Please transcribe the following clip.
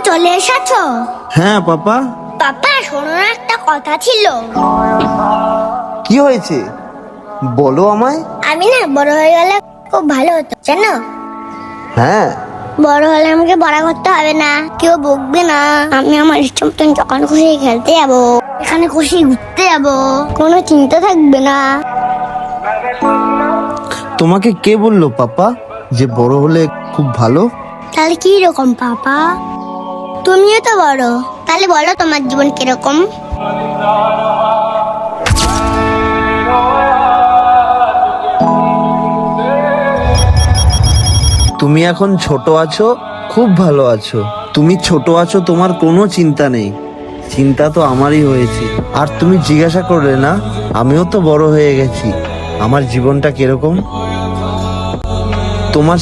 চলে এসেছো? হ্যাঁ পাপা। পাপা শোনো না, একটা কথা ছিল। কি হয়েছে বলো আমায়। আমি না বড় হয়ে গেলে খুব ভালো হতো, জানো? হ্যাঁ, বড় হলে আমাকে বড় করতে হবে না, কেউ বকবে না। আমি আমার ইচ্ছা মতন যখন খুশি খেলতে যাবো, এখানে খুশি ঘুরতে যাবো, কোনো চিন্তা থাকবে না। তোমাকে কে বললো পাপা যে বড় হলে খুব ভালো? তাহলে কি রকম পাপা? তুমিও তো বড়, তাহলে বলো তোমার জীবন কিরকম? তুমি এখন ছোট আছো, খুব ভালো আছো। তুমি ছোট আছো, তোমার কোনো চিন্তা নেই। চিন্তা তো আমারই হয়েছে। আর তুমি জিজ্ঞাসা করলে না, আমিও তো বড় হয়ে গেছি, আমার জীবনটা কিরকম। তোমার